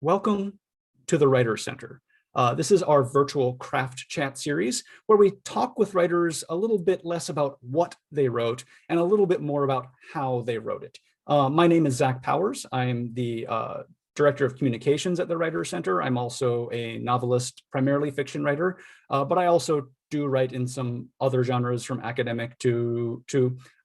Welcome to the Writer Center. This is our virtual craft chat series where we talk with writers a little bit less about what they wrote and a little bit more about how they wrote it. My name is Zach Powers. I'm the Director of Communications at the Writer Center. I'm also a novelist, primarily fiction writer, but I also do write in some other genres from academic to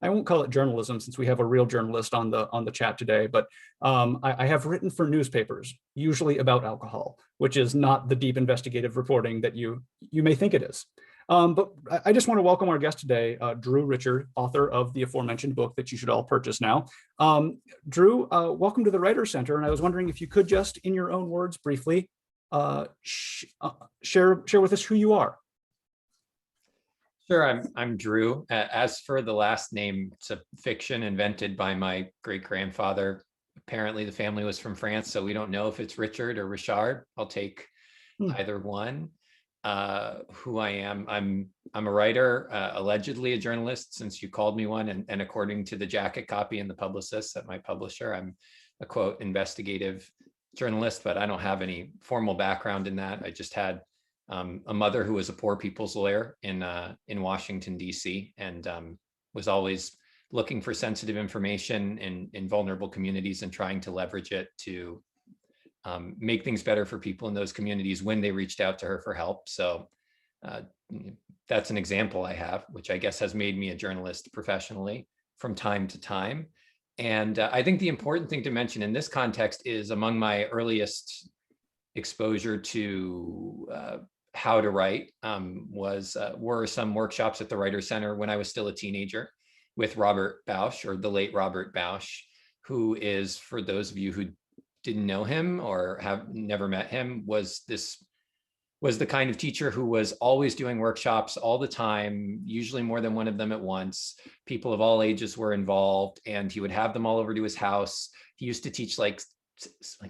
I won't call it journalism since we have a real journalist on the chat today, but I have written for newspapers, usually about alcohol, which is not the deep investigative reporting that you may think it is. But I just want to welcome our guest today, Dreux Richard, author of the aforementioned book that you should all purchase now. Dreux, welcome to the Writer Center, and I was wondering if you could just, in your own words, briefly share with us who you are. Sure, I'm Dreux. As for the last name, it's a fiction invented by my great-grandfather. Apparently the family was from France, so we don't know if it's Richard or Richard. I'll take either one. Who I am, I'm a writer, allegedly a journalist, since you called me one, and according to the jacket copy and the publicist at my publisher, I'm a quote investigative journalist, but I don't have any formal background in that. I just had a mother who was a poor people's lawyer in Washington, D.C., and was always looking for sensitive information in vulnerable communities and trying to leverage it to make things better for people in those communities when they reached out to her for help. So that's an example I have, which I guess has made me a journalist professionally from time to time. And I think the important thing to mention in this context is among my earliest exposure to how to write were some workshops at the Writer Center when I was still a teenager with Robert Bausch, or the late Robert Bausch, who is, for those of you who didn't know him or have never met him, was the kind of teacher who was always doing workshops all the time, usually more than one of them at once. People of all ages were involved, and he would have them all over to his house. He used to teach like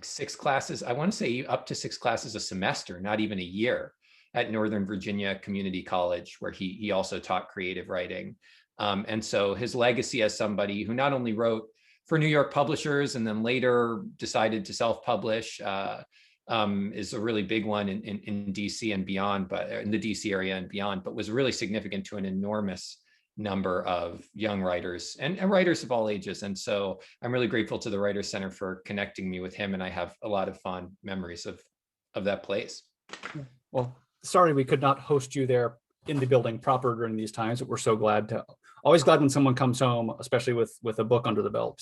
6 classes, I want to say up to 6 classes a semester, not even a year, at Northern Virginia Community College, where he also taught creative writing. And so his legacy as somebody who not only wrote for New York publishers and then later decided to self-publish is a really big one in DC and beyond, but in the DC area and beyond, but was really significant to an enormous number of young writers and writers of all ages. And so I'm really grateful to the Writer Center for connecting me with him, and I have a lot of fond memories of that place. Well, sorry we could not host you there in the building proper during these times, but we're so always glad when someone comes home, especially with a book under the belt.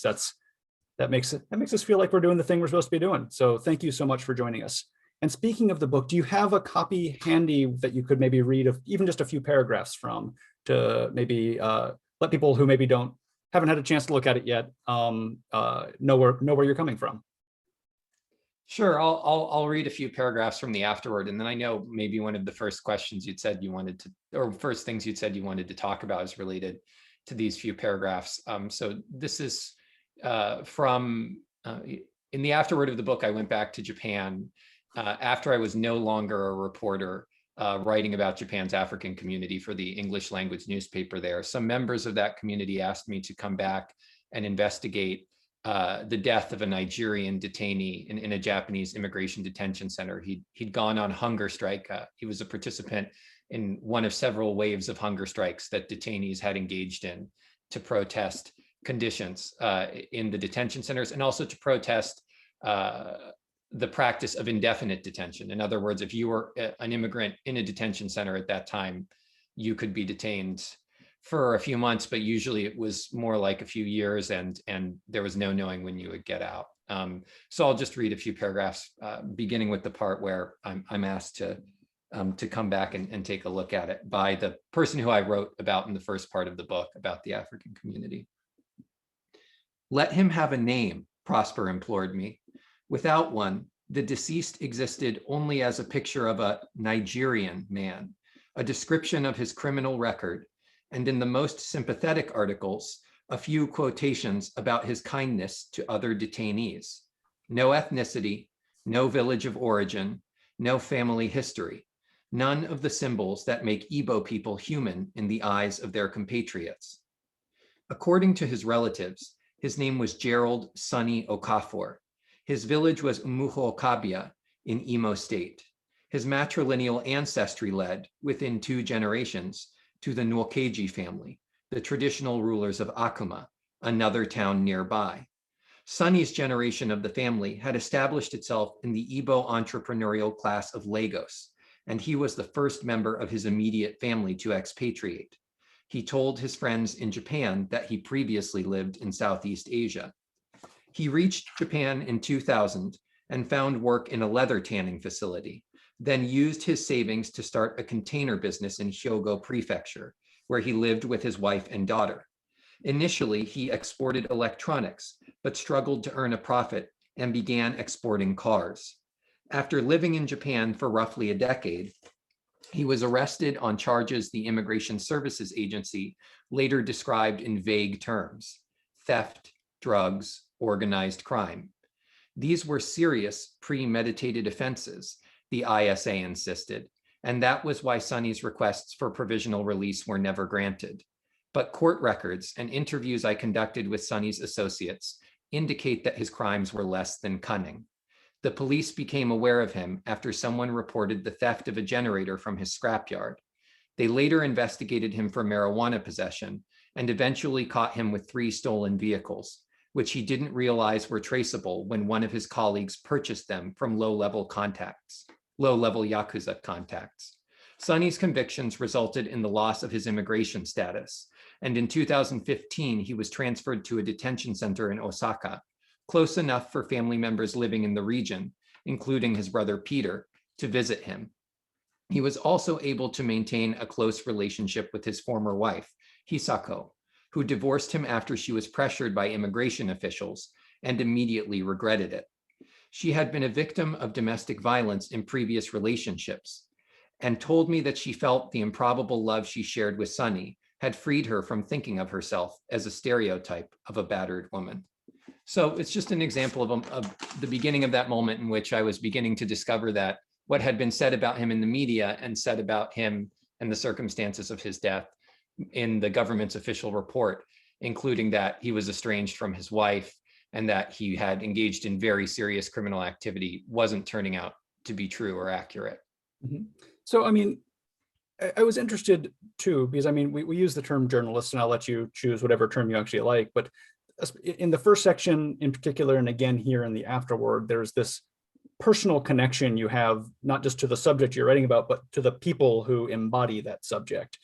That makes us feel like we're doing the thing we're supposed to be doing. So thank you so much for joining us. And speaking of the book, do you have a copy handy that you could maybe read of even just a few paragraphs from, to maybe let people who maybe haven't had a chance to look at it yet know where you're coming from? Sure, I'll read a few paragraphs from the afterword, and then I know maybe one of the first questions you'd said you wanted to, or first things you'd said you wanted to talk about is related to these few paragraphs. So this is from, in the afterword of the book, I went back to Japan after I was no longer a reporter writing about Japan's African community for the English language newspaper there. Some members of that community asked me to come back and investigate the death of a Nigerian detainee in a Japanese immigration detention center. He'd gone on hunger strike. He was a participant in one of several waves of hunger strikes that detainees had engaged in to protest conditions in the detention centers, and also to protest the practice of indefinite detention. In other words, if you were an immigrant in a detention center at that time, you could be detained for a few months, but usually it was more like a few years, and there was no knowing when you would get out. So I'll just read a few paragraphs, beginning with the part where I'm asked to come back and take a look at it by the person who I wrote about in the first part of the book about the African community. "Let him have a name," Prosper implored me. Without one, the deceased existed only as a picture of a Nigerian man, a description of his criminal record, and in the most sympathetic articles, a few quotations about his kindness to other detainees. No ethnicity, no village of origin, no family history, none of the symbols that make Igbo people human in the eyes of their compatriots. According to his relatives, his name was Gerald Sonny Okafor. His village was Umuhokabiya in Imo State. His matrilineal ancestry led, within 2 generations, to the Nwokeji family, the traditional rulers of Akuma, another town nearby. Sunny's generation of the family had established itself in the Igbo entrepreneurial class of Lagos, and he was the first member of his immediate family to expatriate. He told his friends in Japan that he previously lived in Southeast Asia. He reached Japan in 2000 and found work in a leather tanning facility, then used his savings to start a container business in Hyogo Prefecture, where he lived with his wife and daughter. Initially, he exported electronics, but struggled to earn a profit and began exporting cars. After living in Japan for roughly a decade, he was arrested on charges the Immigration Services Agency later described in vague terms: theft, drugs, organized crime. These were serious, premeditated offenses, the ISA insisted, and that was why Sunny's requests for provisional release were never granted. But court records and interviews I conducted with Sunny's associates indicate that his crimes were less than cunning. The police became aware of him after someone reported the theft of a generator from his scrapyard. They later investigated him for marijuana possession and eventually caught him with 3 stolen vehicles, which he didn't realize were traceable when one of his colleagues purchased them from low-level Yakuza contacts. Sunny's convictions resulted in the loss of his immigration status, and in 2015, he was transferred to a detention center in Osaka, close enough for family members living in the region, including his brother Peter, to visit him. He was also able to maintain a close relationship with his former wife, Hisako, who divorced him after she was pressured by immigration officials and immediately regretted it. She had been a victim of domestic violence in previous relationships and told me that she felt the improbable love she shared with Sunny had freed her from thinking of herself as a stereotype of a battered woman. So it's just an example of the beginning of that moment in which I was beginning to discover that what had been said about him in the media and said about him and the circumstances of his death in the government's official report, including that he was estranged from his wife and that he had engaged in very serious criminal activity, wasn't turning out to be true or accurate. Mm-hmm. So, I mean, I was interested too, because I mean, we use the term journalist, and I'll let you choose whatever term you actually like, but in the first section in particular, and again here in the afterword, there's this personal connection you have, not just to the subject you're writing about, but to the people who embody that subject.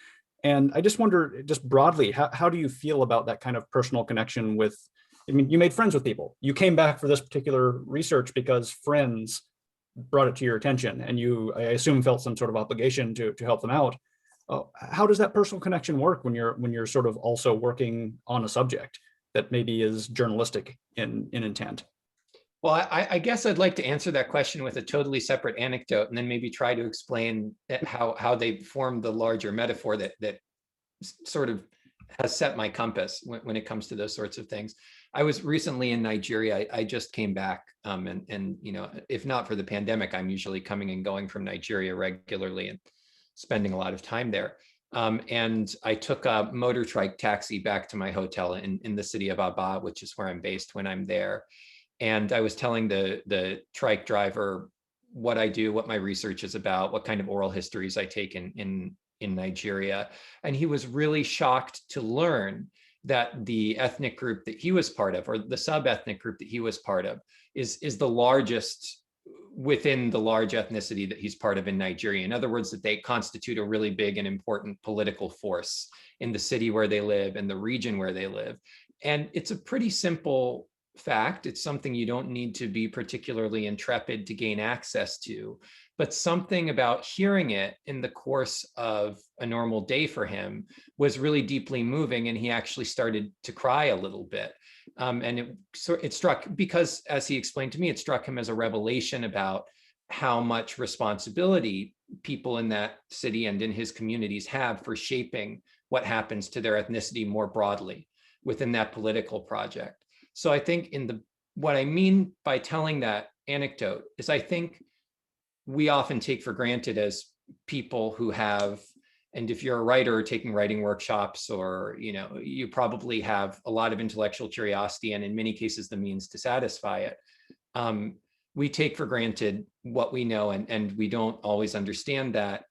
And I just wonder, just broadly, how do you feel about that kind of personal connection with, I mean, you made friends with people. You came back for this particular research because friends brought it to your attention, and you, I assume, felt some sort of obligation to help them out. How does that personal connection work when you're sort of also working on a subject that maybe is journalistic in intent? Well, I guess I'd like to answer that question with a totally separate anecdote, and then maybe try to explain how they form the larger metaphor that sort of has set my compass when it comes to those sorts of things. I was recently in Nigeria. I just came back, and you know, if not for the pandemic, I'm usually coming and going from Nigeria regularly and spending a lot of time there. And I took a motor trike taxi back to my hotel in the city of Aba, which is where I'm based when I'm there. And I was telling the trike driver what I do, what my research is about, what kind of oral histories I take in Nigeria. And he was really shocked to learn that the ethnic group that he was part of, or the sub-ethnic group that he was part of, is the largest within the large ethnicity that he's part of in Nigeria. In other words, that they constitute a really big and important political force in the city where they live and the region where they live. And it's a pretty simple fact. It's something you don't need to be particularly intrepid to gain access to, but something about hearing it in the course of a normal day for him was really deeply moving, and he actually started to cry a little bit. And it struck, because as he explained to me, it struck him as a revelation about how much responsibility people in that city and in his communities have for shaping what happens to their ethnicity more broadly within that political project. So I think what I mean by telling that anecdote is, I think we often take for granted as people who have, and if you're a writer taking writing workshops, or you probably have a lot of intellectual curiosity and in many cases the means to satisfy it. we take for granted what we know, and we don't always understand that.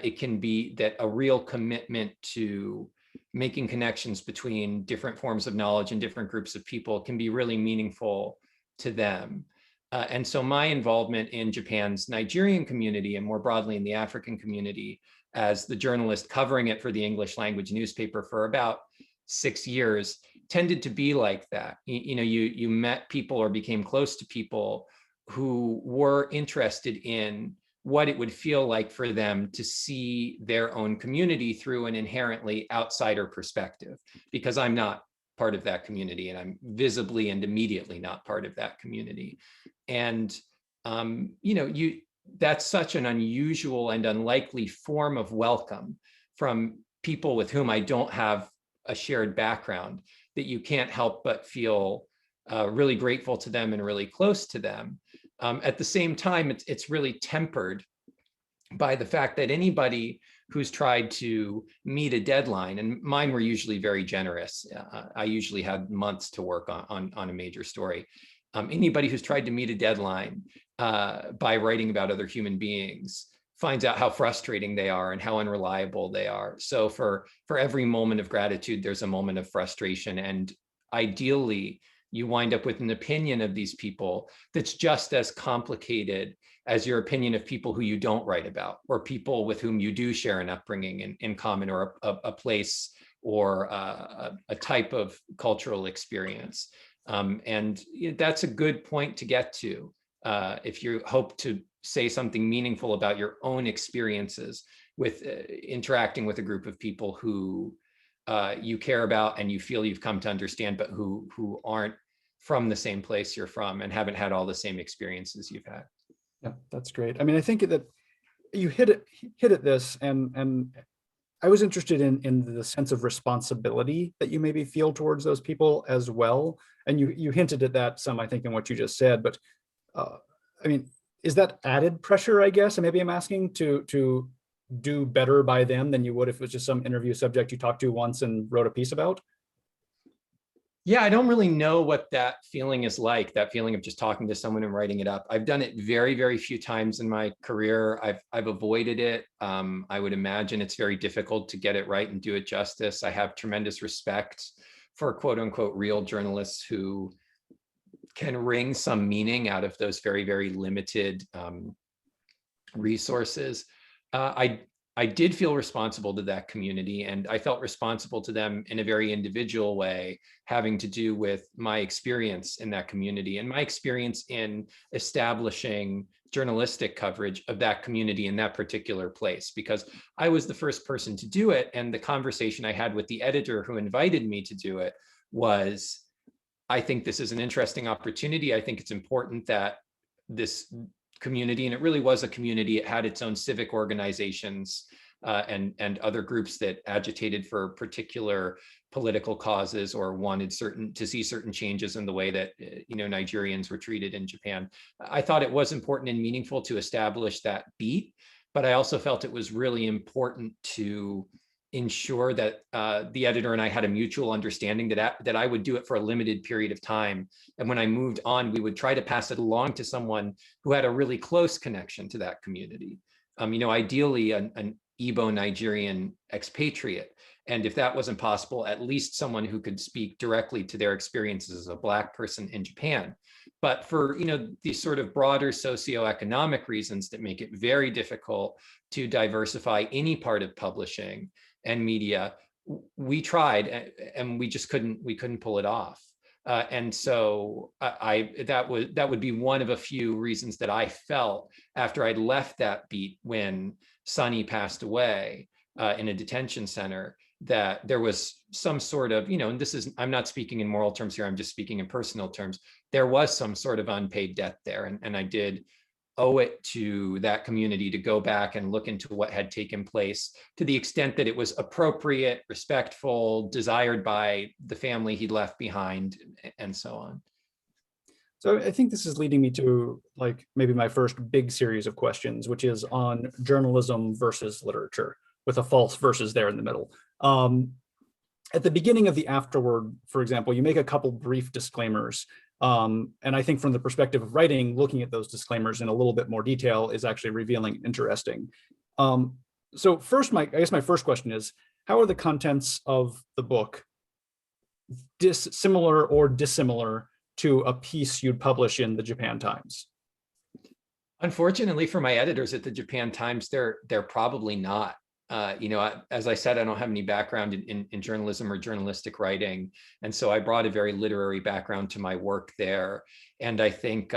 It can be that a real commitment to making connections between different forms of knowledge and different groups of people can be really meaningful to them. And so my involvement in Japan's Nigerian community, and more broadly in the African community, as the journalist covering it for the English language newspaper for about 6 years, tended to be like that. You met people or became close to people who were interested in what it would feel like for them to see their own community through an inherently outsider perspective, because I'm not part of that community, and I'm visibly and immediately not part of that community. And that's such an unusual and unlikely form of welcome from people with whom I don't have a shared background, that you can't help but feel really grateful to them and really close to them. At the same time, it's really tempered by the fact that anybody who's tried to meet a deadline, and mine were usually very generous. I usually had months to work on a major story. Anybody who's tried to meet a deadline by writing about other human beings finds out how frustrating they are and how unreliable they are. So for every moment of gratitude, there's a moment of frustration. And ideally, you wind up with an opinion of these people that's just as complicated as your opinion of people who you don't write about, or people with whom you do share an upbringing in common, or a place, or a type of cultural experience. And that's a good point to get to if you hope to say something meaningful about your own experiences with interacting with a group of people who you care about and you feel you've come to understand, but who aren't from the same place you're from and haven't had all the same experiences you've had. Yeah, that's great. I mean, I think that you hit at this, and I was interested in the sense of responsibility that you maybe feel towards those people as well. And you hinted at that some, I think, in what you just said. But I mean, is that added pressure, I guess? And maybe I'm asking to do better by them than you would if it was just some interview subject you talked to once and wrote a piece about? Yeah, I don't really know what that feeling is like, that feeling of just talking to someone and writing it up. I've done it very, very few times in my career. I've avoided it. I would imagine it's very difficult to get it right and do it justice. I have tremendous respect for quote unquote real journalists who can wring some meaning out of those very, very limited resources. I did feel responsible to that community, and I felt responsible to them in a very individual way, having to do with my experience in that community and my experience in establishing journalistic coverage of that community in that particular place, because I was the first person to do it. And the conversation I had with the editor who invited me to do it was, I think this is an interesting opportunity. I think it's important that this community, and it really was a community, it had its own civic organizations and other groups that agitated for particular political causes or wanted to see certain changes in the way that Nigerians were treated in Japan. I thought it was important and meaningful to establish that beat, but I also felt it was really important to ensure that the editor and I had a mutual understanding that I would do it for a limited period of time. And when I moved on, we would try to pass it along to someone who had a really close connection to that community. Ideally an Igbo Nigerian expatriate. And if that wasn't possible, at least someone who could speak directly to their experiences as a Black person in Japan. But for these sort of broader socioeconomic reasons that make it very difficult to diversify any part of publishing and media, we tried and we just couldn't pull it off. And so that would be one of a few reasons that I felt after I'd left that beat when Sonny passed away in a detention center, that there was some sort of, and I'm not speaking in moral terms here, I'm just speaking in personal terms. There was some sort of unpaid debt there. And I did owe it to that community to go back and look into what had taken place to the extent that it was appropriate, respectful, desired by the family he'd left behind, and so on. So I think this is leading me to maybe my first big series of questions, which is on journalism versus literature, with a false versus there in the middle. At the beginning of the afterword, for example, you make a couple brief disclaimers And I think from the perspective of writing, looking at those disclaimers in a little bit more detail is actually revealing and interesting. So first, I guess my first question is, how are the contents of the book similar or dissimilar to a piece you'd publish in the Japan Times? Unfortunately for my editors at the Japan Times, they're probably not. As I said, I don't have any background in journalism or journalistic writing. And so I brought a very literary background to my work there. And I think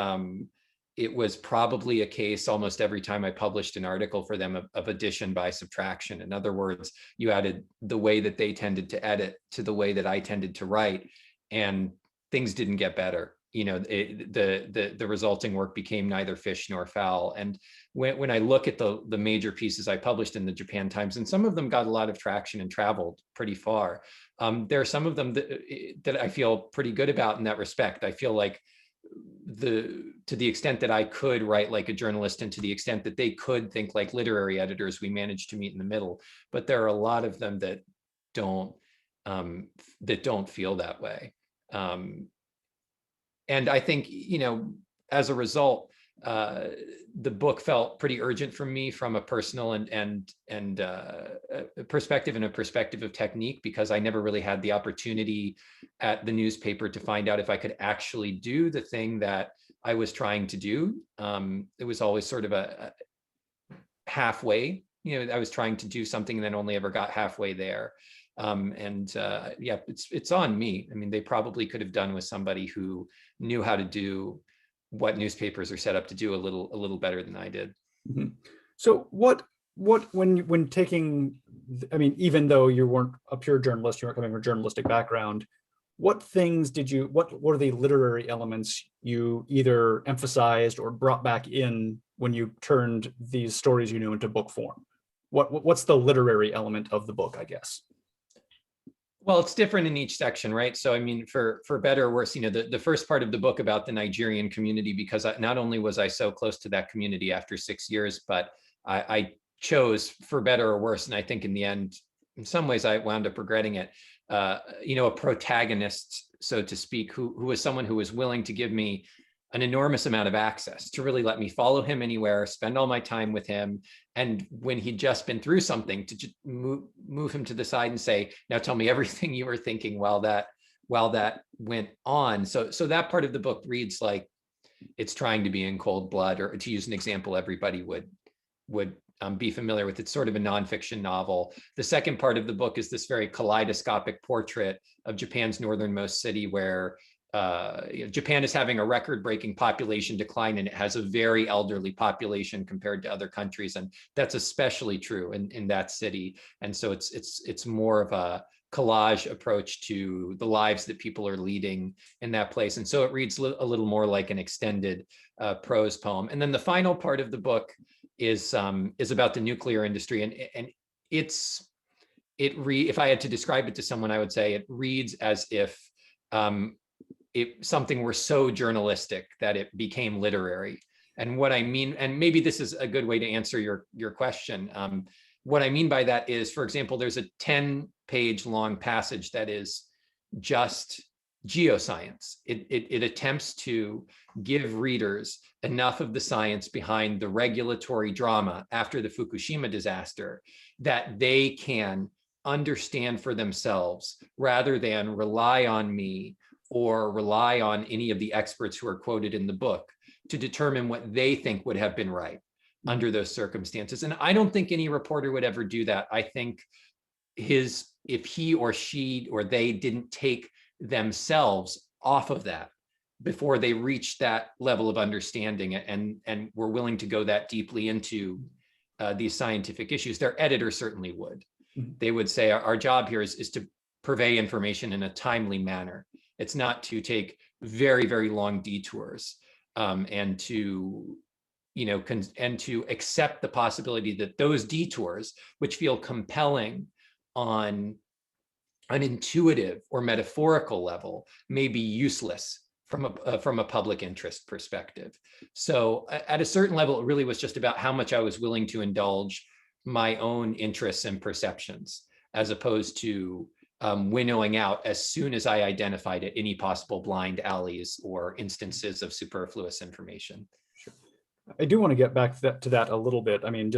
it was probably a case almost every time I published an article for them of addition by subtraction. In other words, you added the way that they tended to edit to the way that I tended to write, and things didn't get better. The resulting work became neither fish nor fowl. And when I look at the major pieces I published in the Japan Times, and some of them got a lot of traction and traveled pretty far, there are some of them that I feel pretty good about in that respect. I feel like to the extent that I could write like a journalist, and to the extent that they could think like literary editors, we managed to meet in the middle. But there are a lot of them that don't feel that way. And I think, as a result, the book felt pretty urgent for me from a personal and perspective, and a perspective of technique, because I never really had the opportunity at the newspaper to find out if I could actually do the thing that I was trying to do. It was always sort of a halfway. I was trying to do something and then only ever got halfway there. Yeah, it's on me. I mean, they probably could have done with somebody who knew how to do what newspapers are set up to do a little better than I did. Mm-hmm. So when taking, I mean, even though you weren't a pure journalist, you weren't coming from a journalistic background, what were the literary elements you either emphasized or brought back in when you turned these stories you knew into book form? What's the literary element of the book, I guess? Well, it's different in each section, right? So, I mean, for better or worse, the first part of the book about the Nigerian community, because not only was I so close to that community after 6 years, but I chose, for better or worse, and I think in the end, in some ways, I wound up regretting it, a protagonist, so to speak, who was someone who was willing to give me an enormous amount of access, to really let me follow him anywhere, spend all my time with him. And when he'd just been through something, to just move him to the side and say, now tell me everything you were thinking while that went on. So that part of the book reads like it's trying to be in cold blood, or to use an example everybody would be familiar with. It's sort of a nonfiction novel. The second part of the book is this very kaleidoscopic portrait of Japan's northernmost city, where Japan is having a record-breaking population decline, and it has a very elderly population compared to other countries, and that's especially true in that city. And so it's more of a collage approach to the lives that people are leading in that place. And so it reads a little more like an extended prose poem. And then the final part of the book is about the nuclear industry, and if I had to describe it to someone, I would say it reads as if something were so journalistic that it became literary. And what I mean, and maybe this is a good way to answer your question. What I mean by that is, for example, there's a 10-page long passage that is just geoscience. It attempts to give readers enough of the science behind the regulatory drama after the Fukushima disaster that they can understand for themselves, rather than rely on me or rely on any of the experts who are quoted in the book to determine what they think would have been right under those circumstances. And I don't think any reporter would ever do that. I think if he or she or they didn't take themselves off of that before they reached that level of understanding and were willing to go that deeply into these scientific issues, their editor certainly would. They would say, our job here is to purvey information in a timely manner. It's not to take very, very long detours, and to accept the possibility that those detours, which feel compelling on an intuitive or metaphorical level, may be useless from a public interest perspective. So at a certain level, it really was just about how much I was willing to indulge my own interests and perceptions, as opposed to winnowing out as soon as I identified it, any possible blind alleys or instances of superfluous information. I do want to get back to that a little bit. I mean,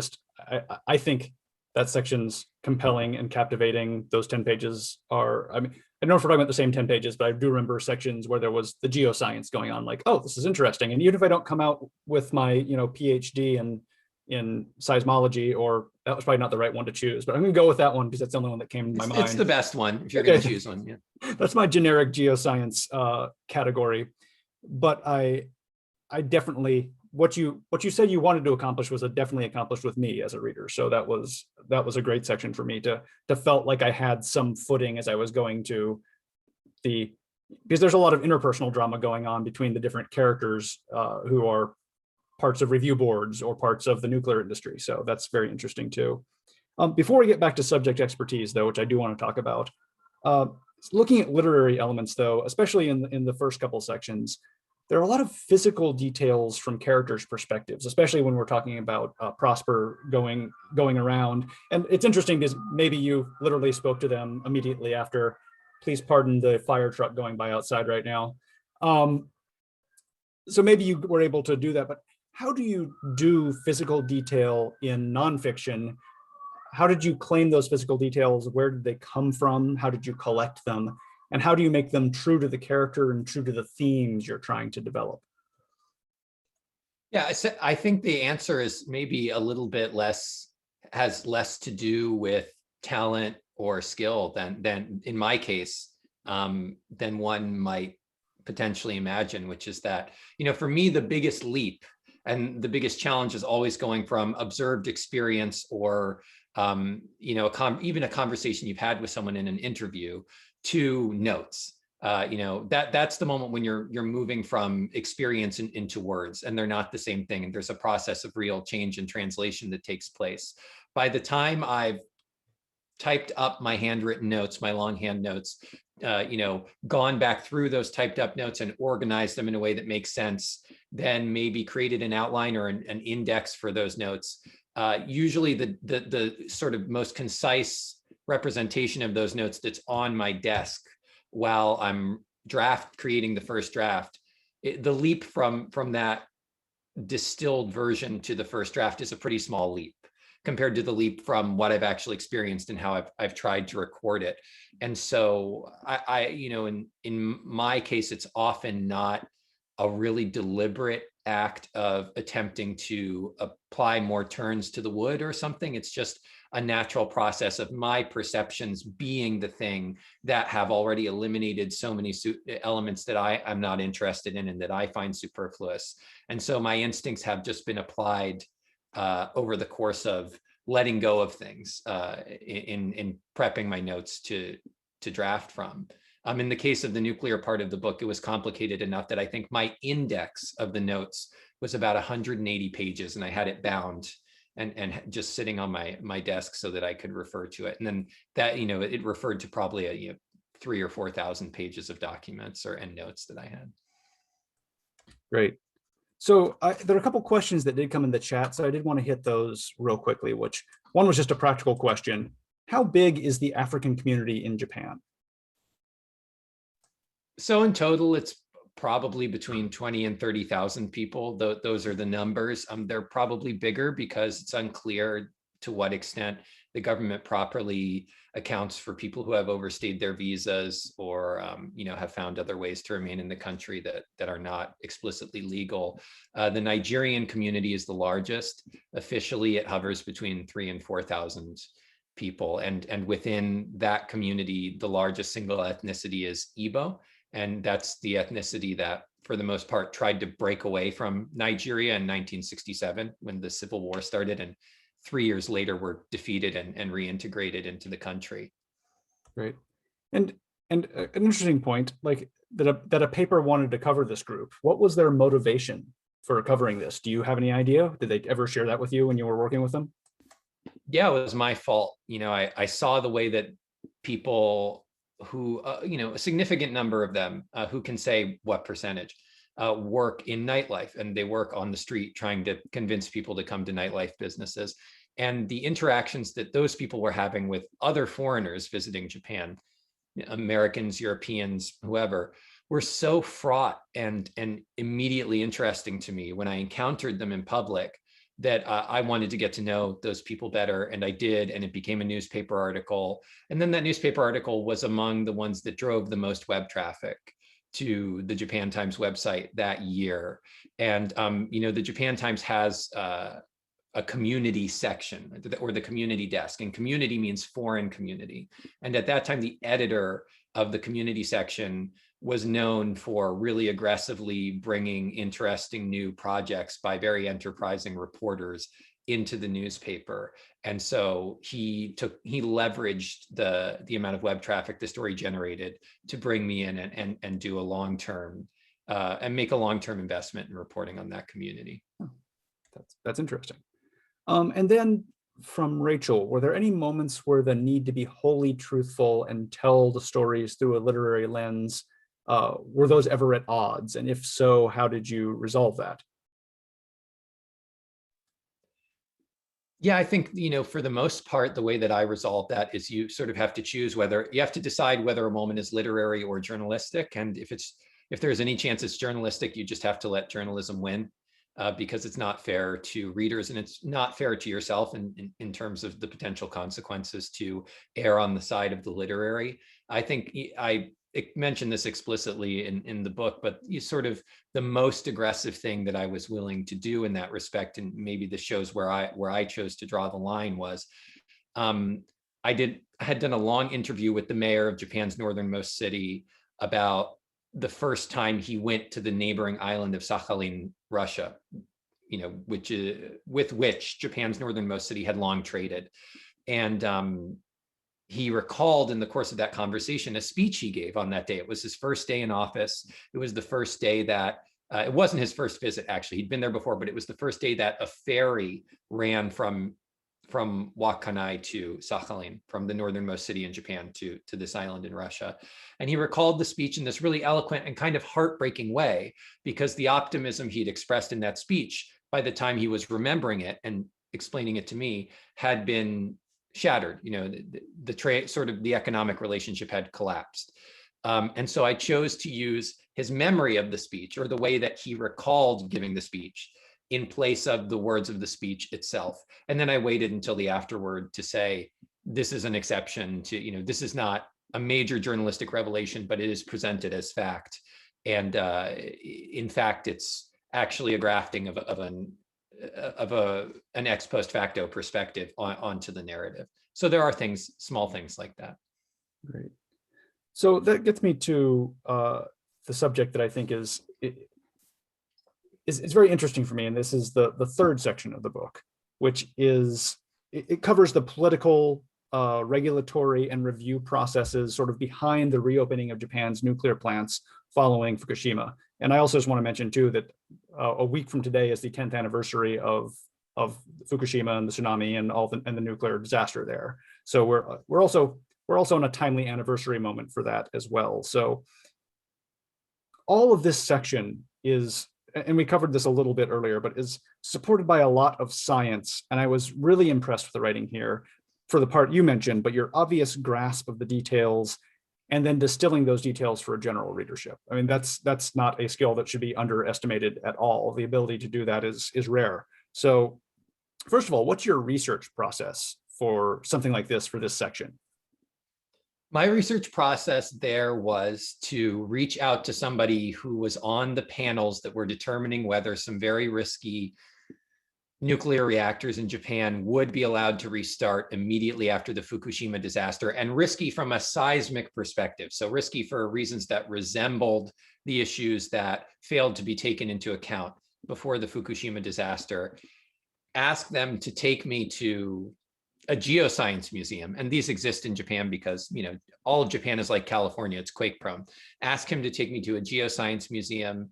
I think that section's compelling and captivating. Those 10 pages are, I mean, I don't know if we're talking about the same 10 pages, but I do remember sections where there was the geoscience going on, like, oh, this is interesting. And even if I don't come out with my, PhD in seismology, or that was probably not the right one to choose, but I'm going to go with that one because that's the only one that came to my mind. It's the best one if you're going to choose one. Yeah. That's my generic geoscience category. But I definitely, what you said you wanted to accomplish was definitely accomplished with me as a reader. So that was a great section for me to felt like I had some footing as I was going to because there's a lot of interpersonal drama going on between the different characters who are parts of review boards or parts of the nuclear industry. So that's very interesting too. Before we get back to subject expertise though, which I do want to talk about, looking at literary elements though, especially in the first couple sections, there are a lot of physical details from characters' perspectives, especially when we're talking about Prosper going around. And it's interesting because maybe you literally spoke to them immediately after. Please pardon the fire truck going by outside right now. So maybe you were able to do that, but how do you do physical detail in nonfiction? How did you claim those physical details? Where did they come from? How did you collect them? And how do you make them true to the character and true to the themes you're trying to develop? Yeah, I think the answer is maybe a little bit has less to do with talent or skill than in my case, than one might potentially imagine, which is that, for me, the biggest leap and the biggest challenge is always going from observed experience or, even a conversation you've had with someone in an interview to notes. That's the moment when you're moving from experience into words, and they're not the same thing. And there's a process of real change and translation that takes place. By the time I've typed up my handwritten notes, my longhand notes, gone back through those typed up notes and organized them in a way that makes sense, then maybe created an outline or an index for those notes. Usually the sort of most concise representation of those notes that's on my desk while I'm creating the first draft, the leap from that distilled version to the first draft is a pretty small leap compared to the leap from what I've actually experienced and how I've tried to record it. And so in my case, it's often not a really deliberate act of attempting to apply more turns to the wood or something. It's just a natural process of my perceptions being the thing that have already eliminated so many elements that I'm not interested in and that I find superfluous. And so my instincts have just been applied over the course of letting go of things in prepping my notes to draft from. In the case of the nuclear part of the book, it was complicated enough that I think my index of the notes was about 180 pages, and I had it bound and just sitting on my desk so that I could refer to it. And then that, it referred to probably 3,000 or 4,000 pages of documents or endnotes that I had. Great. So there are a couple questions that did come in the chat, so I did want to hit those real quickly, which one was just a practical question. How big is the African community in Japan? So in total, it's probably between 20 and 30,000 people. Those are the numbers. They're probably bigger because it's unclear to what extent the government properly accounts for people who have overstayed their visas or have found other ways to remain in the country that are not explicitly legal. The Nigerian community is the largest. Officially, it hovers between 3,000 and 4,000 people. And within that community, the largest single ethnicity is Igbo. And that's the ethnicity that, for the most part, tried to break away from Nigeria in 1967 when the Civil War started, and 3 years later were defeated and reintegrated into the country. Great. And an interesting point, like that a paper wanted to cover this group. What was their motivation for covering this? Do you have any idea? Did they ever share that with you when you were working with them? Yeah, it was my fault. I saw the way that people who, a significant number of them, who can say what percentage, work in nightlife, and they work on the street trying to convince people to come to nightlife businesses. And the interactions that those people were having with other foreigners visiting Japan Americans, Europeans, whoever, were so fraught and immediately interesting to me when I encountered them in public that I wanted to get to know those people better, and I did, and it became a newspaper article. And then that newspaper article was among the ones that drove the most web traffic to the Japan Times website that year. And the Japan Times has a community section, or the community desk, and community means foreign community. And at that time, the editor of the community section was known for really aggressively bringing interesting new projects by very enterprising reporters into the newspaper. And so he leveraged the amount of web traffic the story generated to bring me in and do a long-term and make a long-term investment in reporting on that community. That's interesting. And then from Rachel, were there any moments where the need to be wholly truthful and tell the stories through a literary lens, were those ever at odds? And if so, how did you resolve that? Yeah, I think, for the most part, the way that I resolve that is you sort of have to choose you have to decide whether a moment is literary or journalistic. And if there's any chance it's journalistic, you just have to let journalism win, because it's not fair to readers, and it's not fair to yourself in terms of the potential consequences to err on the side of the literary. I think I mentioned this explicitly in the book, but the most aggressive thing that I was willing to do in that respect, and maybe this shows where I chose to draw the line, was I had done a long interview with the mayor of Japan's northernmost city about the first time he went to the neighboring island of Sakhalin, Russia, with which Japan's northernmost city had long traded. And he recalled in the course of that conversation a speech he gave on that day. It was his first day in office. It was the first day that, it wasn't his first visit, actually. He'd been there before, but it was the first day that a ferry ran from Wakkanai to Sakhalin, from the northernmost city in Japan to this island in Russia. And he recalled the speech in this really eloquent and kind of heartbreaking way, because the optimism he'd expressed in that speech, by the time he was remembering it and explaining it to me, had been shattered. The economic relationship had collapsed. And so I chose to use his memory of the speech, or the way that he recalled giving the speech, in place of the words of the speech itself. And then I waited until the afterword to say, this is an exception to, this is not a major journalistic revelation, but it is presented as fact. And in fact, it's actually a grafting of an ex post facto perspective onto the narrative. So there are small things like that. Great. So that gets me to the subject that I think is very interesting for me, and this is the third section of the book, which is, it covers the political, regulatory, and review processes sort of behind the reopening of Japan's nuclear plants following Fukushima. And I also just want to mention too that a week from today is the 10th anniversary of Fukushima and the tsunami and the nuclear disaster there. So we're also in a timely anniversary moment for that as well. So all of this section is, and we covered this a little bit earlier, but is supported by a lot of science. And I was really impressed with the writing here for the part you mentioned, but your obvious grasp of the details and then distilling those details for a general readership. I mean, that's not a skill that should be underestimated at all. The ability to do that is rare. So first of all, what's your research process for something like this, for this section? My research process there was to reach out to somebody who was on the panels that were determining whether some very risky nuclear reactors in Japan would be allowed to restart immediately after the Fukushima disaster, and risky from a seismic perspective. So risky for reasons that resembled the issues that failed to be taken into account before the Fukushima disaster. Ask them to take me to a geoscience museum, and these exist in Japan because all of Japan is like California, it's quake prone. Ask him to take me to a geoscience museum.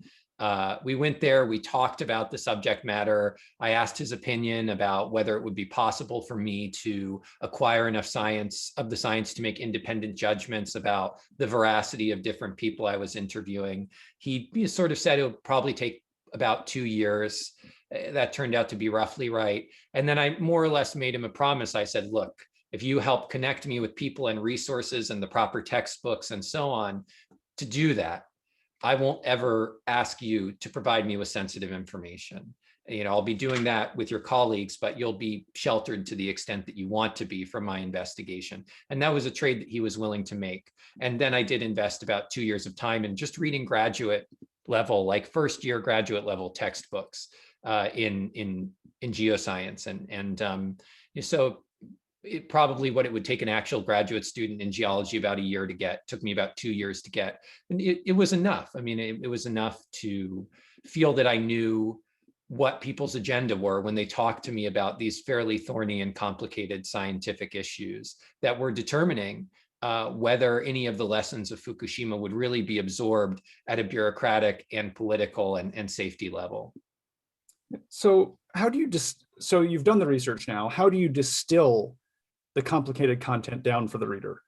We went there, we talked about the subject matter. I asked his opinion about whether it would be possible for me to acquire enough science to make independent judgments about the veracity of different people I was interviewing. He sort of said it would probably take about 2 years. That turned out to be roughly right. And then I more or less made him a promise. I said, look, if you help connect me with people and resources and the proper textbooks and so on to do that, I won't ever ask you to provide me with sensitive information. I'll be doing that with your colleagues, but you'll be sheltered to the extent that you want to be from my investigation. And that was a trade that he was willing to make. And then I did invest about 2 years of time in just reading graduate level, like first year graduate level textbooks in geoscience. So probably what it would take an actual graduate student in geology about a year to get, took me about 2 years to get. And it was enough. I mean, it was enough to feel that I knew what people's agenda were when they talked to me about these fairly thorny and complicated scientific issues that were determining whether any of the lessons of Fukushima would really be absorbed at a bureaucratic and political and safety level. So how do you so you've done the research now, how do you distill the complicated content down for the reader?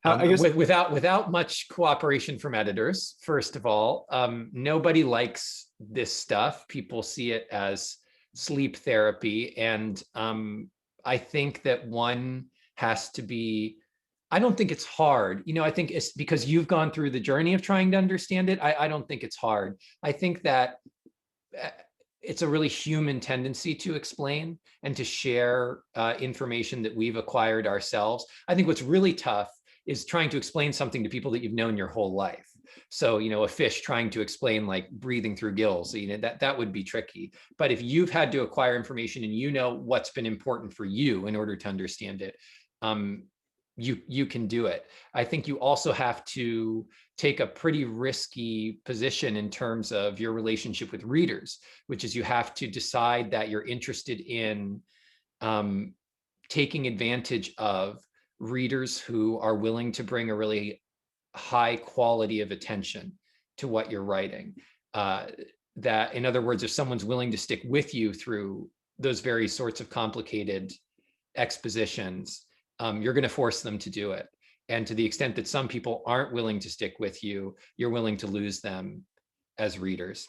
I guess without much cooperation from editors, first of all, nobody likes this stuff. People see it as sleep therapy. And I think that one has to be, I don't think it's hard. I think it's because you've gone through the journey of trying to understand it. I don't think it's hard. I think that it's a really human tendency to explain and to share information that we've acquired ourselves. I think what's really tough is trying to explain something to people that you've known your whole life. So, a fish trying to explain like breathing through gills, that would be tricky. But if you've had to acquire information and what's been important for you in order to understand it, you can do it. I think you also have to take a pretty risky position in terms of your relationship with readers, which is you have to decide that you're interested in taking advantage of readers who are willing to bring a really high quality of attention to what you're writing. That, in other words, if someone's willing to stick with you through those very sorts of complicated expositions, you're going to force them to do it. And to the extent that some people aren't willing to stick with you, you're willing to lose them as readers.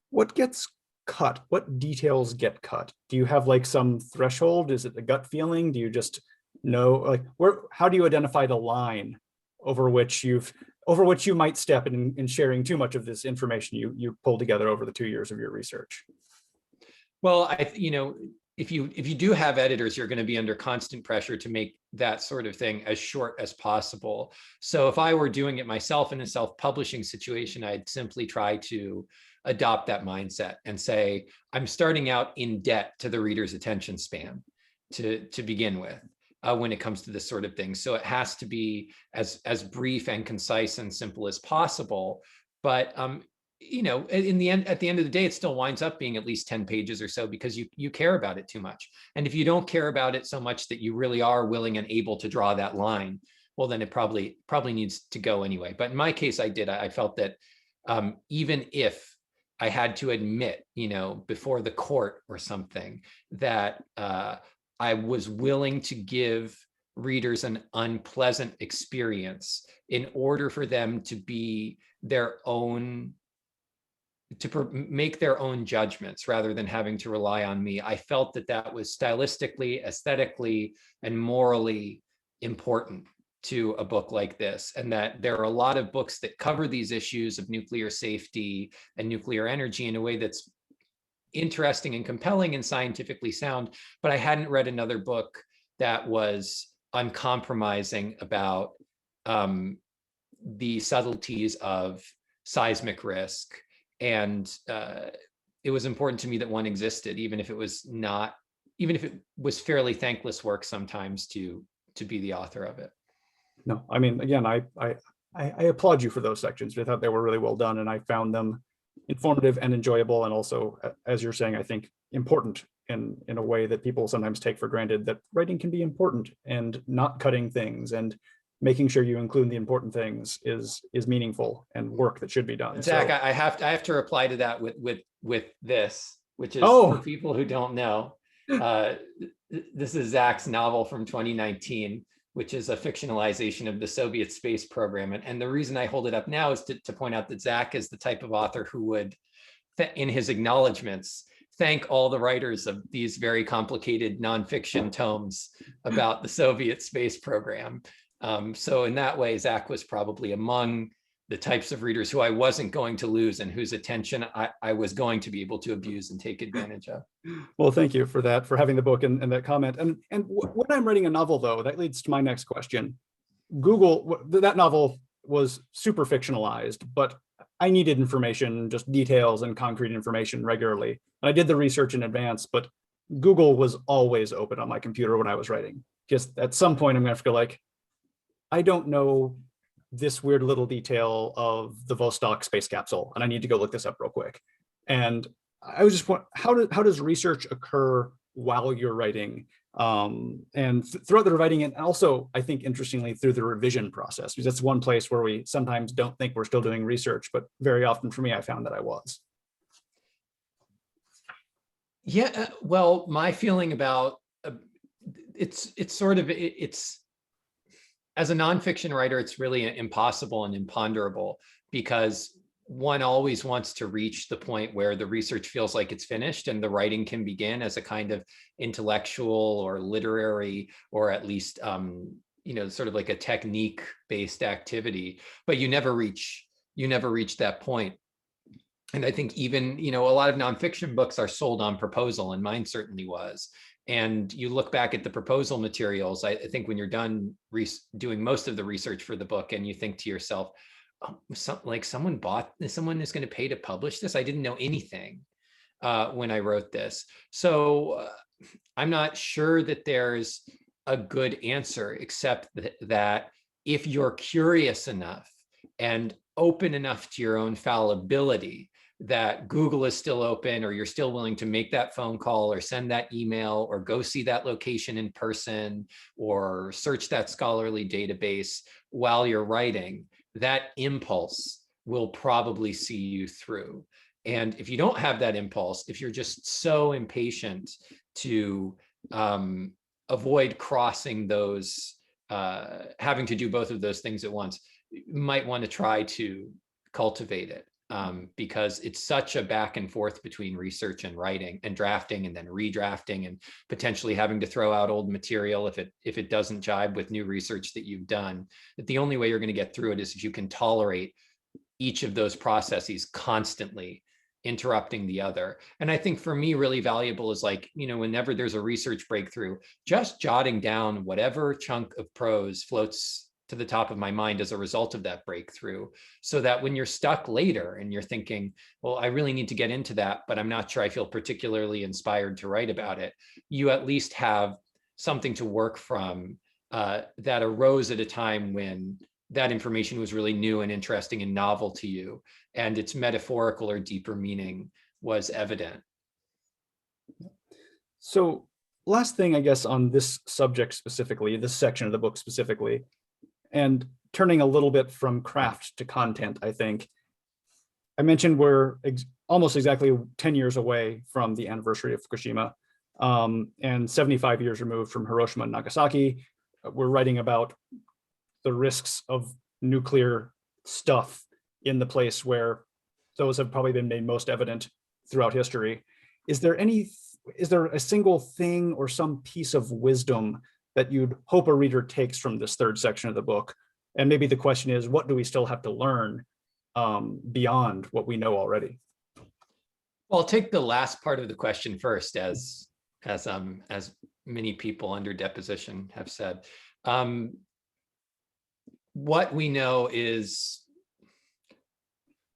What gets cut? What details get cut? Do you have like some threshold? Is it a gut feeling? Do you just know, like, how do you identify the line over which you might step in sharing too much of this information you pulled together over the 2 years of your research? Well, if you do have editors, you're going to be under constant pressure to make that sort of thing as short as possible. So if I were doing it myself in a self-publishing situation, I'd simply try to adopt that mindset and say, I'm starting out in debt to the reader's attention span to begin with. When it comes to this sort of thing. So it has to be as brief and concise and simple as possible. But at the end of the day, it still winds up being at least 10 pages or so because you care about it too much. And if you don't care about it so much that you really are willing and able to draw that line, well, then it probably needs to go anyway. But in my case, I felt that even if I had to admit, before the court or something, that I was willing to give readers an unpleasant experience in order for them to be make their own judgments rather than having to rely on me. I felt that was stylistically, aesthetically, and morally important to a book like this, and that there are a lot of books that cover these issues of nuclear safety and nuclear energy in a way that's interesting and compelling and scientifically sound, but I hadn't read another book that was uncompromising about the subtleties of seismic risk. And it was important to me that one existed, even if it was fairly thankless work sometimes to be the author of it. No, I mean, again, I applaud you for those sections. I thought they were really well done, and I found them informative and enjoyable, and also, as you're saying, I think important in a way that people sometimes take for granted, that writing can be important, and not cutting things and making sure you include the important things is meaningful and work that should be done. Zach, so I have to reply to that with this, which is, for people who don't know, this is Zach's novel from 2019, which is a fictionalization of the Soviet space program. And the reason I hold it up now is to point out that Zach is the type of author who would, in his acknowledgements, thank all the writers of these very complicated nonfiction tomes about the Soviet space program. So in that way, Zach was probably among the types of readers who I wasn't going to lose and whose attention I was going to be able to abuse and take advantage of. Well, thank you for that, for having the book and that comment. And when I'm writing a novel, though, that leads to my next question. Google, that novel was super fictionalized, but I needed information, just details and concrete information regularly. And I did the research in advance, but Google was always open on my computer when I was writing. Just at some point, I'm going to have to go like, I don't know this weird little detail of the Vostok space capsule, and I need to go look this up real quick. And I was just wondering, how does research occur while you're writing, and throughout the writing, and also I think interestingly through the revision process, because that's one place where we sometimes don't think we're still doing research, but very often for me, I found that I was. Yeah, well, my feeling about it's as a nonfiction writer, it's really impossible and imponderable, because one always wants to reach the point where the research feels like it's finished and the writing can begin as a kind of intellectual or literary, or at least, sort of like a technique-based activity, but you never reach that point. And I think even, a lot of nonfiction books are sold on proposal, and mine certainly was. And you look back at the proposal materials, I think when you're done doing most of the research for the book, and you think to yourself, oh, someone is going to pay to publish this? I didn't know anything when I wrote this. So I'm not sure that there's a good answer, except that if you're curious enough and open enough to your own fallibility, that Google is still open, or you're still willing to make that phone call or send that email or go see that location in person or search that scholarly database while you're writing, that impulse will probably see you through. And if you don't have that impulse, if you're just so impatient to avoid crossing those, having to do both of those things at once, you might want to try to cultivate it. Because it's such a back and forth between research and writing and drafting and then redrafting and potentially having to throw out old material if it doesn't jibe with new research that you've done, that the only way you're going to get through it is if you can tolerate each of those processes constantly interrupting the other. And I think for me, really valuable is whenever there's a research breakthrough, just jotting down whatever chunk of prose floats to the top of my mind as a result of that breakthrough, so that when you're stuck later and you're thinking, well, I really need to get into that, but I'm not sure I feel particularly inspired to write about it, you at least have something to work from that arose at a time when that information was really new and interesting and novel to you, and its metaphorical or deeper meaning was evident. So last thing, I guess, on this subject specifically, this section of the book specifically, and turning a little bit from craft to content, I think. I mentioned we're almost exactly 10 years away from the anniversary of Fukushima, and 75 years removed from Hiroshima and Nagasaki. We're writing about the risks of nuclear stuff in the place where those have probably been made most evident throughout history. Is there a single thing or some piece of wisdom that you'd hope a reader takes from this third section of the book? And maybe the question is, what do we still have to learn beyond what we know already? Well, I'll take the last part of the question first, as many people under deposition have said. What we know is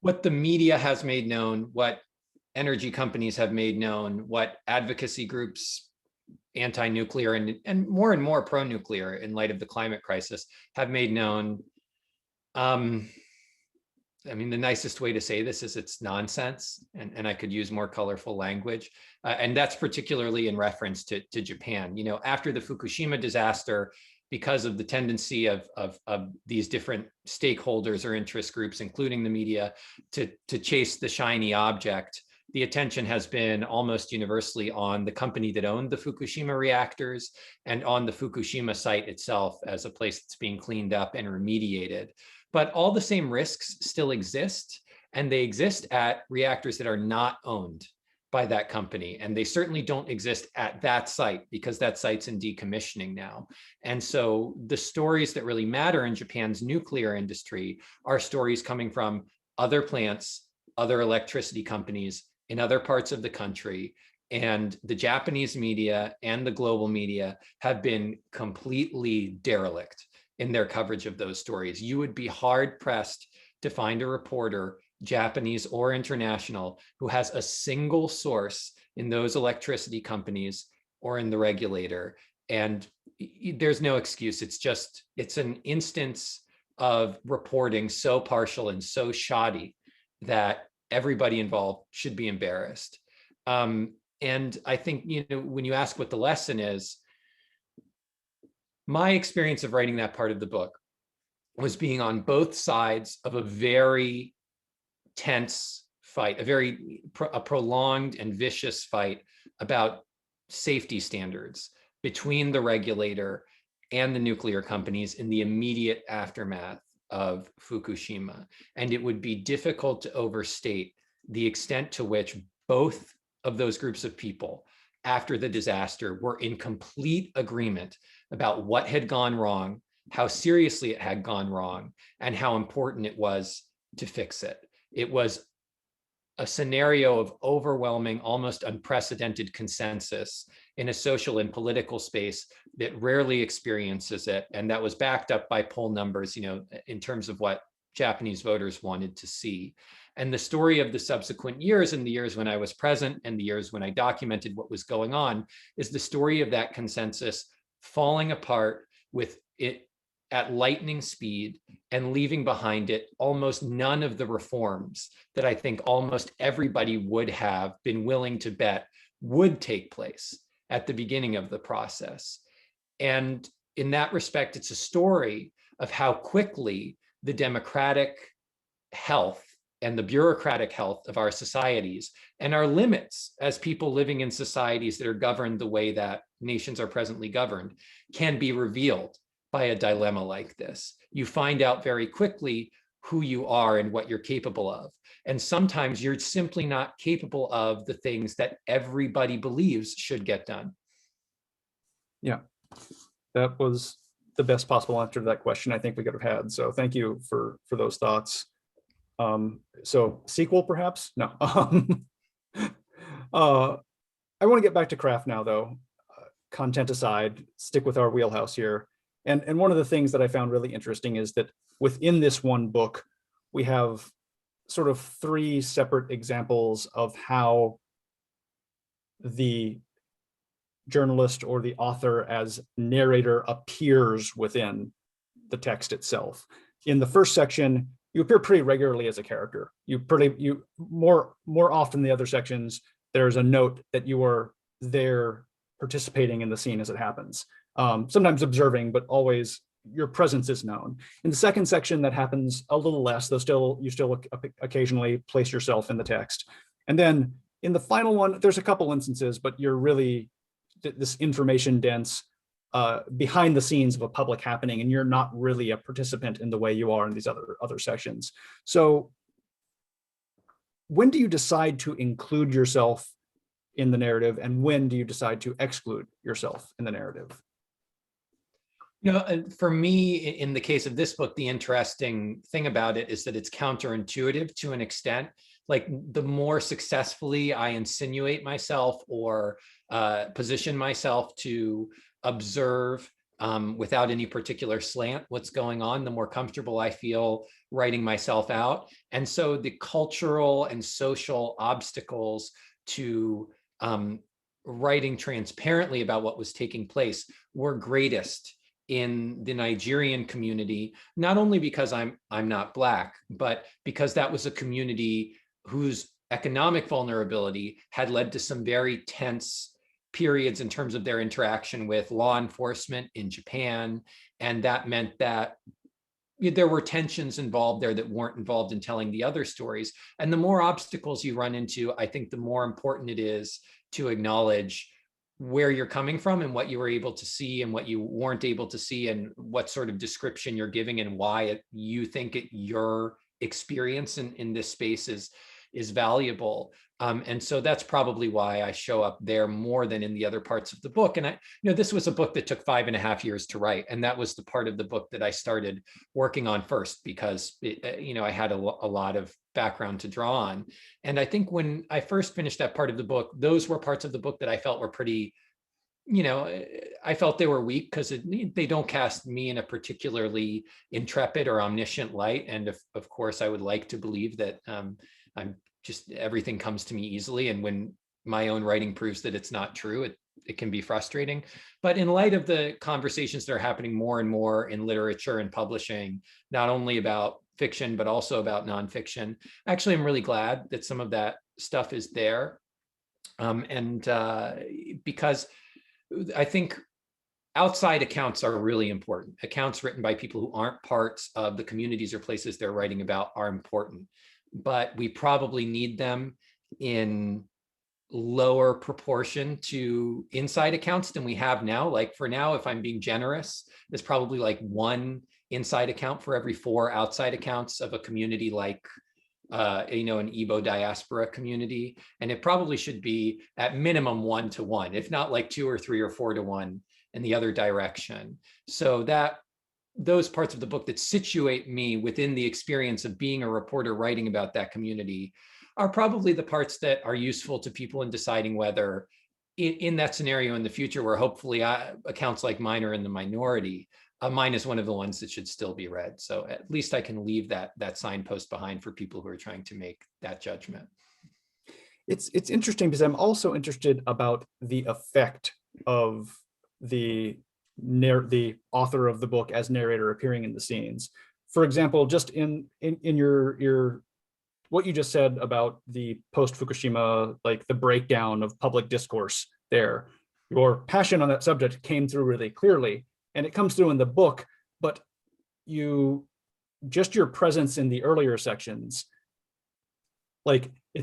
what the media has made known, what energy companies have made known, what advocacy groups, anti-nuclear and more pro-nuclear in light of the climate crisis, have made known. I mean, the nicest way to say this is it's nonsense, and I could use more colorful language. And that's particularly in reference to Japan. After the Fukushima disaster, because of the tendency of these different stakeholders or interest groups, including the media, to chase the shiny object, the attention has been almost universally on the company that owned the Fukushima reactors and on the Fukushima site itself as a place that's being cleaned up and remediated. But all the same risks still exist, and they exist at reactors that are not owned by that company. And they certainly don't exist at that site because that site's in decommissioning now. And so the stories that really matter in Japan's nuclear industry are stories coming from other plants, other electricity companies in other parts of the country. And the Japanese media and the global media have been completely derelict in their coverage of those stories. You would be hard pressed to find a reporter, Japanese or international, who has a single source in those electricity companies or in the regulator. And there's no excuse. It's an instance of reporting so partial and so shoddy that everybody involved should be embarrassed. And I think, when you ask what the lesson is, my experience of writing that part of the book was being on both sides of a very tense fight, a prolonged and vicious fight about safety standards between the regulator and the nuclear companies in the immediate aftermath of Fukushima. And it would be difficult to overstate the extent to which both of those groups of people after the disaster were in complete agreement about what had gone wrong, how seriously it had gone wrong, and how important it was to fix it. It was a scenario of overwhelming, almost unprecedented consensus in a social and political space that rarely experiences it. And that was backed up by poll numbers, in terms of what Japanese voters wanted to see. And the story of the subsequent years, and the years when I was present and the years when I documented what was going on, is the story of that consensus falling apart with it at lightning speed and leaving behind it almost none of the reforms that I think almost everybody would have been willing to bet would take place at the beginning of the process. And in that respect, it's a story of how quickly the democratic health and the bureaucratic health of our societies and our limits as people living in societies that are governed the way that nations are presently governed can be revealed by a dilemma like this. You find out very quickly who you are and what you're capable of. And sometimes you're simply not capable of the things that everybody believes should get done. Yeah, that was the best possible answer to that question I think we could have had. So thank you for those thoughts. So sequel, perhaps? No. I want to get back to craft now, though. Content aside, stick with our wheelhouse here. And one of the things that I found really interesting is that within this one book, we have sort of three separate examples of how the journalist or the author as narrator appears within the text itself. In the first section, you appear pretty regularly as a character. You more often than the other sections, there's a note that you are there participating in the scene as it happens. Sometimes observing, but always your presence is known. In the second section, that happens a little less, though you still occasionally place yourself in the text. And then in the final one, there's a couple instances, but you're really this information dense behind the scenes of a public happening, and you're not really a participant in the way you are in these other sections. So when do you decide to include yourself in the narrative, and when do you decide to exclude yourself in the narrative? For me, in the case of this book, the interesting thing about it is that it's counterintuitive to an extent. Like, the more successfully I insinuate myself or position myself to observe without any particular slant what's going on, the more comfortable I feel writing myself out. And so the cultural and social obstacles to writing transparently about what was taking place were greatest in the Nigerian community, not only because I'm not Black, but because that was a community whose economic vulnerability had led to some very tense periods in terms of their interaction with law enforcement in Japan. And that meant that there were tensions involved there that weren't involved in telling the other stories. And the more obstacles you run into, I think the more important it is to acknowledge where you're coming from and what you were able to see and what you weren't able to see, and what sort of description you're giving and why you think your experience in this space is is valuable. And so that's probably why I show up there more than in the other parts of the book. And this was a book that took 5.5 years to write. And that was the part of the book that I started working on first, because I had a lot of background to draw on. And I think when I first finished that part of the book, those were parts of the book that I felt were pretty, I felt they were weak because they don't cast me in a particularly intrepid or omniscient light. And of course, I would like to believe that I'm just, everything comes to me easily. And when my own writing proves that it's not true, it can be frustrating. But in light of the conversations that are happening more and more in literature and publishing, not only about fiction, but also about nonfiction, actually, I'm really glad that some of that stuff is there. Because I think outside accounts are really important. Accounts written by people who aren't parts of the communities or places they're writing about are important, but we probably need them in lower proportion to inside accounts than we have now. Like for now, if I'm being generous, there's probably like one inside account for every 4 outside accounts of a community like an Igbo diaspora community. And it probably should be at minimum 1 to 1, if not like 2 or 3 or 4 to 1 in the other direction. So that those parts of the book that situate me within the experience of being a reporter writing about that community are probably the parts that are useful to people in deciding whether in that scenario in the future, where hopefully accounts like mine are in the minority, mine is one of the ones that should still be read. So at least I can leave that signpost behind for people who are trying to make that judgment. It's interesting because I'm also interested about the effect of the author of the book as narrator appearing in the scenes. For example, just in your what you just said about the post-Fukushima, like the breakdown of public discourse there, your passion on that subject came through really clearly, and it comes through in the book, but your presence in the earlier sections, like I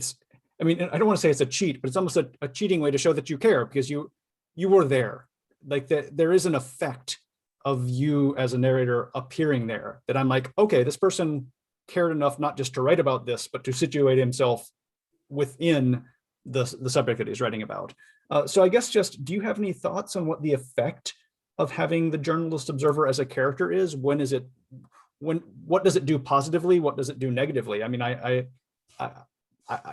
don't want to say it's a cheat, but it's almost a cheating way to show that you care, because you were there. Like there is an effect of you as a narrator appearing there that I'm like, okay, this person cared enough not just to write about this, but to situate himself within the subject that he's writing about. So I guess do you have any thoughts on what the effect of having the journalist observer as a character is? What does it do positively? What does it do negatively? I mean,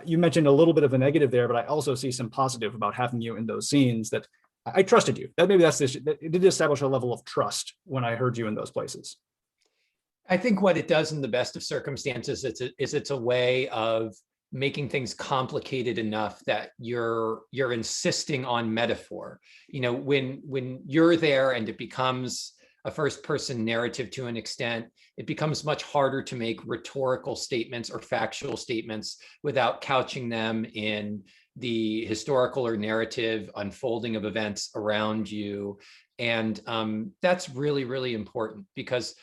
you mentioned a little bit of a negative there, but I also see some positive about having you in those scenes, that I trusted you. That maybe that's the issue. It did establish a level of trust when I heard you in those places. I think what it does in the best of circumstances is it's a way of making things complicated enough that you're insisting on metaphor. When you're there and it becomes a first-person narrative to an extent, it becomes much harder to make rhetorical statements or factual statements without couching them in the historical or narrative unfolding of events around you. And that's really, really important, because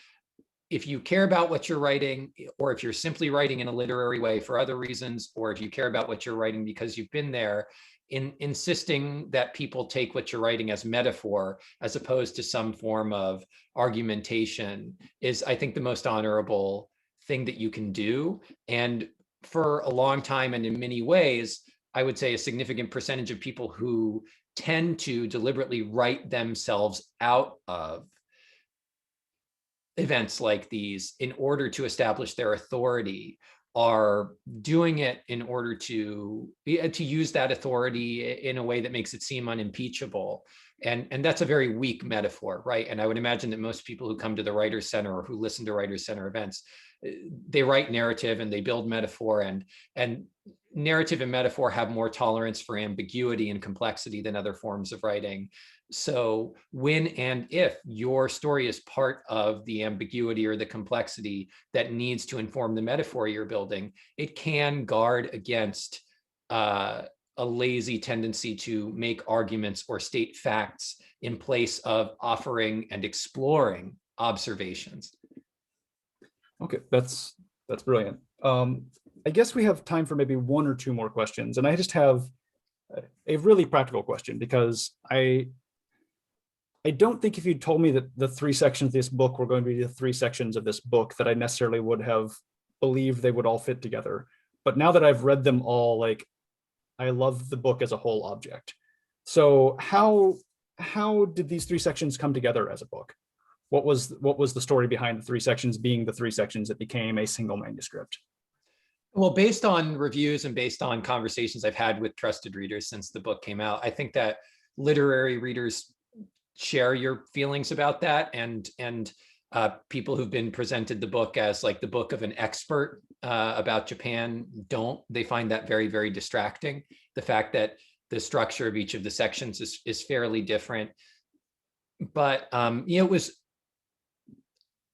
if you care about what you're writing, or if you're simply writing in a literary way for other reasons, or if you care about what you're writing because you've been there, insisting that people take what you're writing as metaphor as opposed to some form of argumentation is, I think, the most honorable thing that you can do. And for a long time, and in many ways, I would say a significant percentage of people who tend to deliberately write themselves out of events like these in order to establish their authority are doing it in order to use that authority in a way that makes it seem unimpeachable. And that's a very weak metaphor, right? And I would imagine that most people who come to the Writers' Center or who listen to Writers' Center events, they write narrative and they build metaphor, and narrative and metaphor have more tolerance for ambiguity and complexity than other forms of writing. So when and if your story is part of the ambiguity or the complexity that needs to inform the metaphor you're building, it can guard against a lazy tendency to make arguments or state facts in place of offering and exploring observations. Okay, that's brilliant. I guess we have time for maybe 1 or 2 more questions, and I just have a really practical question, because I don't think if you told me that the 3 sections of this book were going to be the 3 sections of this book, that I necessarily would have believed they would all fit together. but now that I've read them all, like, I love the book as a whole object. So how did these three sections come together as a book? What was the story behind the three sections being the three sections that became a single manuscript? Well, based on reviews and based on conversations I've had with trusted readers since the book came out, I think that literary readers share your feelings about that, and people who've been presented the book as like the book of an expert about Japan don't. They find that very, very distracting. The fact that the structure of each of the sections is fairly different. But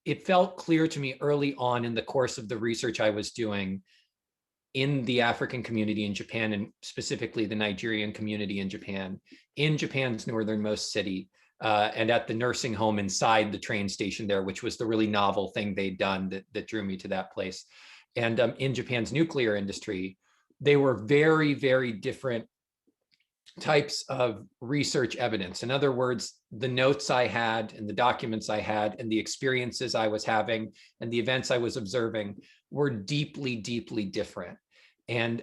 it felt clear to me early on in the course of the research I was doing in the African community in Japan, and specifically the Nigerian community in Japan's northernmost city, and at the nursing home inside the train station there, which was the really novel thing they'd done that drew me to that place. And in Japan's nuclear industry, they were very, very different types of research evidence. In other words, the notes I had and the documents I had and the experiences I was having and the events I was observing were deeply, deeply different. And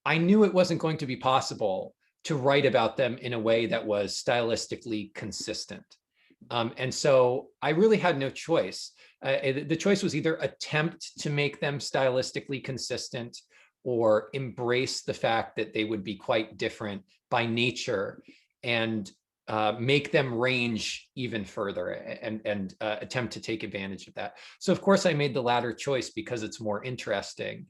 I knew it wasn't going to be possible to write about them in a way that was stylistically consistent. And so I really had no choice. The choice was either attempt to make them stylistically consistent or embrace the fact that they would be quite different by nature and make them range even further and attempt to take advantage of that. So of course I made the latter choice because it's more interesting.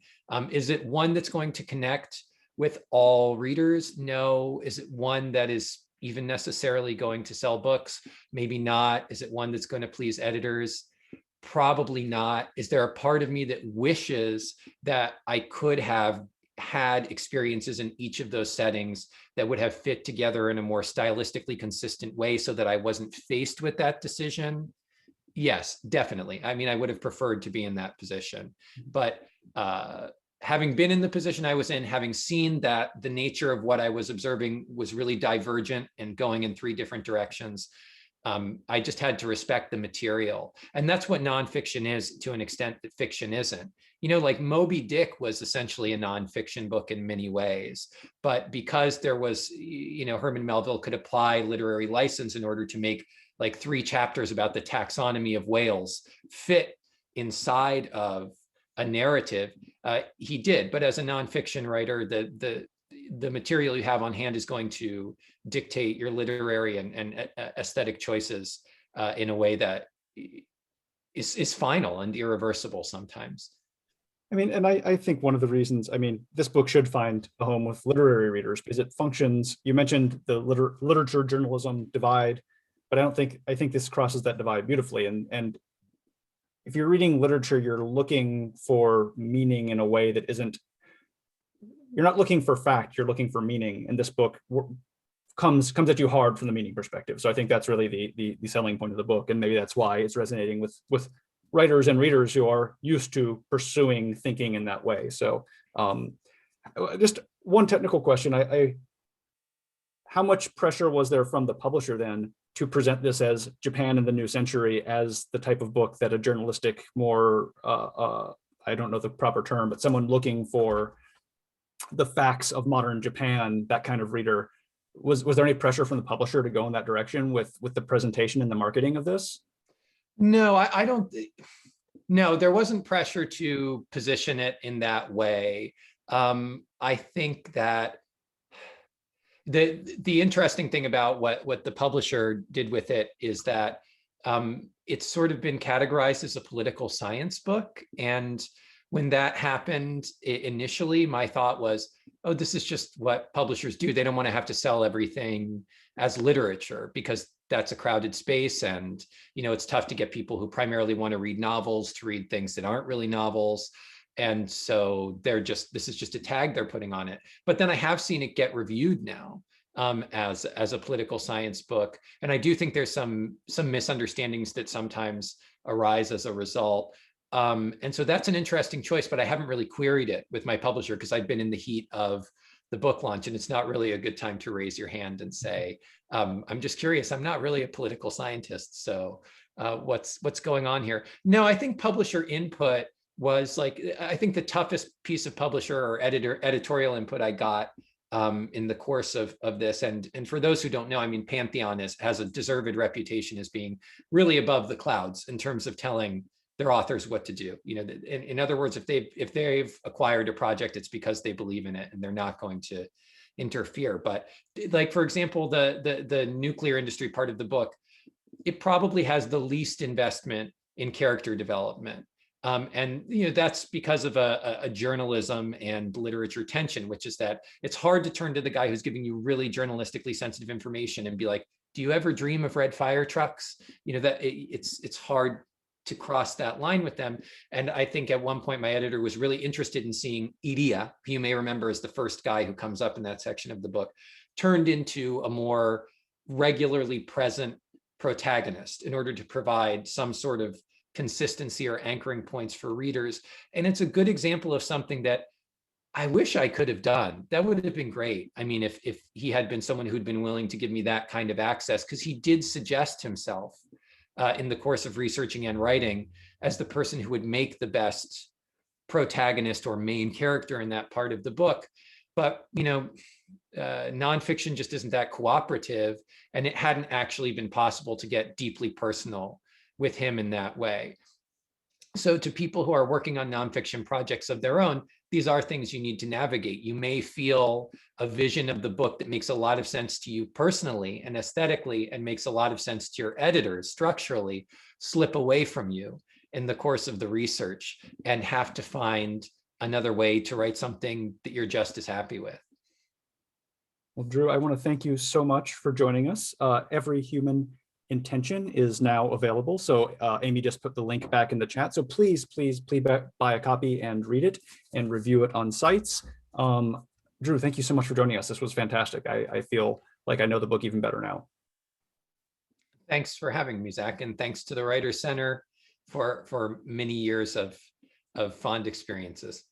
Is it one that's going to connect with all readers? No. Is it one that is even necessarily going to sell books? Maybe not. Is it one that's going to please editors? Probably not. Is there a part of me that wishes that I could have had experiences in each of those settings that would have fit together in a more stylistically consistent way so that I wasn't faced with that decision? Yes, definitely. I mean, I would have preferred to be in that position, but having been in the position I was in, having seen that the nature of what I was observing was really divergent and going in three different directions, I just had to respect the material. And that's what nonfiction is to an extent that fiction isn't. You know, like Moby Dick was essentially a nonfiction book in many ways, but because there was, you know, Herman Melville could apply literary license in order to make like 3 chapters about the taxonomy of whales fit inside of a narrative, he did. But as a nonfiction writer, the material you have on hand is going to dictate your literary and aesthetic choices in a way that is final and irreversible sometimes. I mean, and I think one of the reasons, I mean, this book should find a home with literary readers because it functions. You mentioned the literature journalism divide, but I think this crosses that divide beautifully. And if you're reading literature, you're looking for meaning in a way that isn't, you're not looking for fact, you're looking for meaning. And this book comes at you hard from the meaning perspective. So I think that's really the selling point of the book. And maybe that's why it's resonating with writers and readers who are used to pursuing thinking in that way. So just one technical question. How much pressure was there from the publisher then to present this as Japan in the New Century as the type of book that a journalistic, more, I don't know the proper term, but someone looking for the facts of modern Japan, that kind of reader, was there any pressure from the publisher to go in that direction with the presentation and the marketing of this? No, I don't. No, there wasn't pressure to position it in that way. I think that the interesting thing about what the publisher did with it is that it's sort of been categorized as a political science book. And when that happened initially, my thought was, oh, this is just what publishers do. They don't want to have to sell everything as literature because that's a crowded space. And, you know, it's tough to get people who primarily want to read novels to read things that aren't really novels. And so this is just a tag they're putting on it. But then I have seen it get reviewed now as a political science book. And I do think there's some misunderstandings that sometimes arise as a result. And so that's an interesting choice, but I haven't really queried it with my publisher because I've been in the heat of the book launch, and it's not really a good time to raise your hand and say, I'm just curious, I'm not really a political scientist, so what's going on here? No, I think publisher input was like, I think the toughest piece of publisher or editorial input I got in the course of this. And for those who don't know, I mean, Pantheon has a deserved reputation as being really above the clouds in terms of telling their authors what to do. You know, in other words, if they've acquired a project, it's because they believe in it and they're not going to interfere. But like, for example, the nuclear industry part of the book, it probably has the least investment in character development. And you know, that's because of a journalism and literature tension, which is that it's hard to turn to the guy who's giving you really journalistically sensitive information and be like, do you ever dream of red fire trucks? You know, that it's hard to cross that line with them. And I think at one point my editor was really interested in seeing Iria, who you may remember as the first guy who comes up in that section of the book, turned into a more regularly present protagonist in order to provide some sort of consistency or anchoring points for readers. And it's a good example of something that I wish I could have done. That would have been great. I mean, if he had been someone who'd been willing to give me that kind of access, because he did suggest himself in the course of researching and writing as the person who would make the best protagonist or main character in that part of the book. But, you know, nonfiction just isn't that cooperative, and it hadn't actually been possible to get deeply personal with him in that way. So to people who are working on nonfiction projects of their own, these are things you need to navigate. You may feel a vision of the book that makes a lot of sense to you personally and aesthetically, and makes a lot of sense to your editors structurally, slip away from you in the course of the research, and have to find another way to write something that you're just as happy with. Well, Drew, I want to thank you so much for joining us. Every Human Intention is now available. So Amy just put the link back in the chat. So please buy a copy and read it and review it on sites. Drew, thank you so much for joining us. This was fantastic. I feel like I know the book even better now. Thanks for having me, Zach. And thanks to the Writers Center for many years of fond experiences.